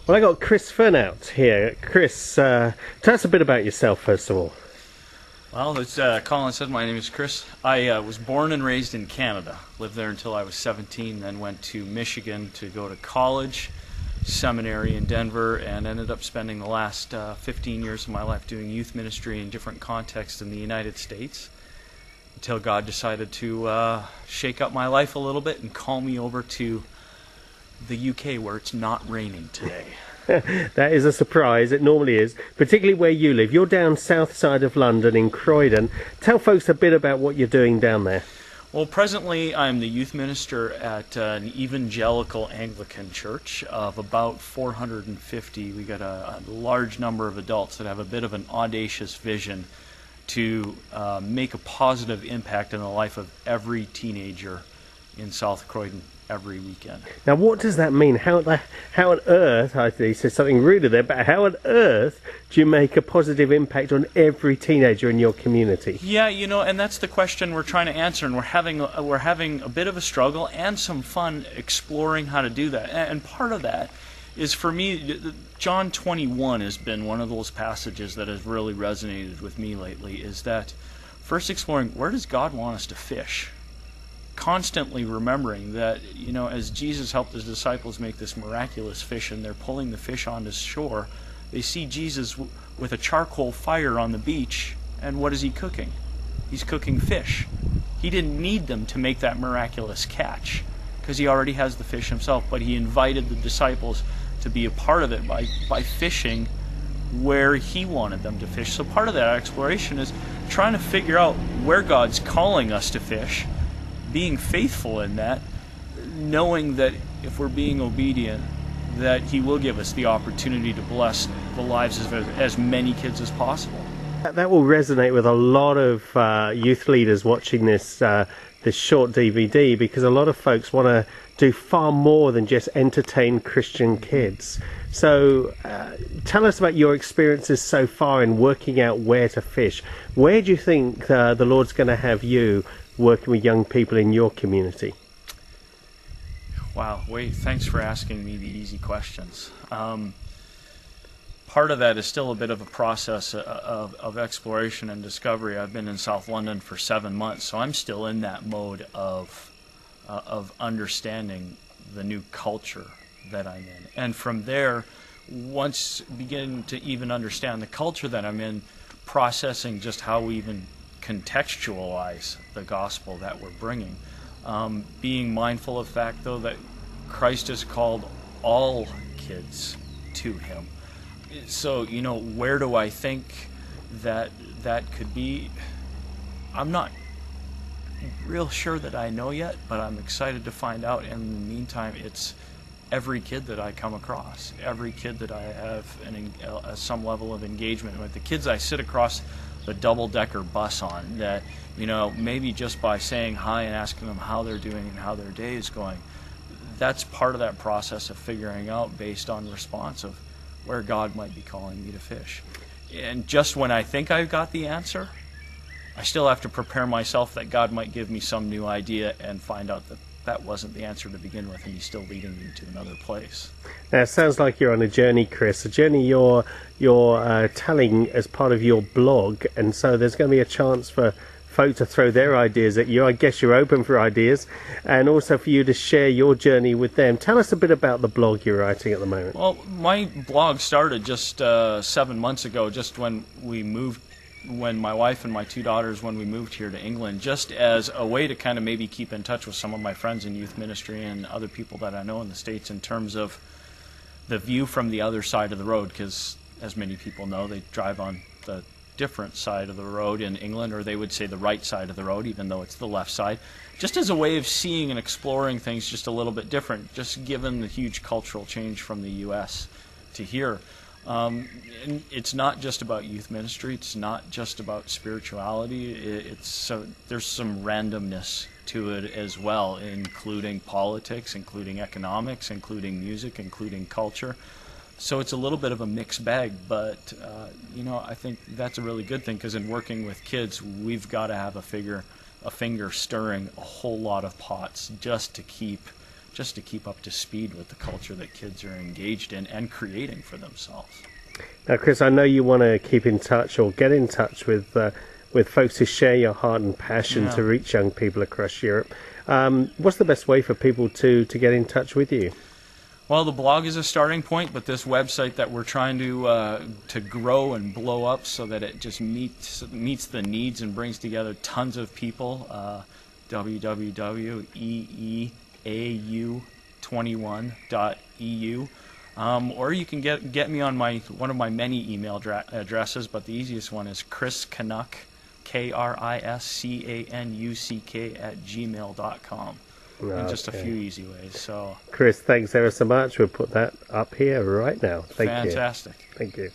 Well, I got Kris Fernout here. Kris, tell us a bit about yourself, first of all. Well, as Colin said, my name is Kris. I was born and raised in Canada. Lived there until I was 17, then went to Michigan to go to college, seminary in Denver, and ended up spending the last 15 years of my life doing youth ministry in different contexts in the United States, until God decided to shake up my life a little bit and call me over to the UK, where it's not raining today. That is a surprise. It normally is, particularly where you live. You're down south side of London in Croydon. Tell folks a bit about what you're doing down there. Well, presently I'm the youth minister at an evangelical Anglican church of about 450. We got a large number of adults that have a bit of an audacious vision to make a positive impact in the life of every teenager in South Croydon every weekend. Now, what does that mean? How on earth, I think he said something ruder there, but how on earth do you make a positive impact on every teenager in your community? Yeah, and that's the question we're trying to answer, and we're having a bit of a struggle and some fun exploring how to do that. And part of that is, for me, John 21 has been one of those passages that has really resonated with me lately, is that first exploring, where does God want us to fish? Constantly remembering that, as Jesus helped his disciples make this miraculous fish, and they're pulling the fish onto shore, they see Jesus with a charcoal fire on the beach, and what is he cooking? He's cooking fish. He didn't need them to make that miraculous catch, because he already has the fish himself, but he invited the disciples to be a part of it by fishing where he wanted them to fish. So part of that exploration is trying to figure out where God's calling us to fish, being faithful in that, knowing that if we're being obedient, that he will give us the opportunity to bless the lives of as many kids as possible. That will resonate with a lot of youth leaders watching this short DVD, because a lot of folks want to do far more than just entertain Christian kids. So tell us about your experiences so far in working out where to fish. Where do you think the Lord's going to have you working with young people in your community? Wow, thanks for asking me the easy questions. Part of that is still a bit of a process of exploration and discovery. I've been in South London for 7 months, so I'm still in that mode of understanding the new culture that I'm in. And from there, once begin to even understand the culture that I'm in, processing just how we even contextualize the gospel that we're bringing. Being mindful of the fact, though, that Christ has called all kids to him. So, where do I think that could be? I'm not real sure that I know yet, but I'm excited to find out. In the meantime, it's every kid that I come across, every kid that I have some level of engagement with, the kids I sit across the double-decker bus on, that, maybe just by saying hi and asking them how they're doing and how their day is going, that's part of that process of figuring out, based on response, of where God might be calling me to fish. And just when I think I've got the answer, I still have to prepare myself that God might give me some new idea and find out that that wasn't the answer to begin with, and he's still leading me to another place. Now, it sounds like you're on a journey, Kris, a journey you're telling as part of your blog, and so there's going to be a chance for folk to throw their ideas at you. I guess you're open for ideas, and also for you to share your journey with them. Tell us a bit about the blog you're writing at the moment. Well, my blog started just 7 months ago, just when my wife and my 2 daughters, when we moved here to England, just as a way to kind of maybe keep in touch with some of my friends in youth ministry and other people that I know in the States, in terms of the view from the other side of the road, because as many people know, they drive on the different side of the road in England, or they would say the right side of the road, even though it's the left side, just as a way of seeing and exploring things just a little bit different, just given the huge cultural change from the U.S. to here. And it's not just about youth ministry. It's not just about spirituality. There's some randomness to it as well, including politics, including economics, including music, including culture. So it's a little bit of a mixed bag, but I think that's a really good thing, because in working with kids, we've got to have a finger stirring a whole lot of pots just to keep just to keep up to speed with the culture that kids are engaged in and creating for themselves. Now, Kris, I know you want to keep in touch or get in touch with folks who share your heart and passion to reach young people across Europe. What's the best way for people to get in touch with you? Well, the blog is a starting point, but this website that we're trying to grow and blow up so that it just meets the needs and brings together tons of people, www.eeau21.eu. Or you can get me on one of my many email addresses, but the easiest one is Kris Canuck, KrisCanuck @gmail.com. And just a few easy ways. So, Kris, thanks ever so much. We'll put that up here right now. Thank you. Fantastic. Thank you.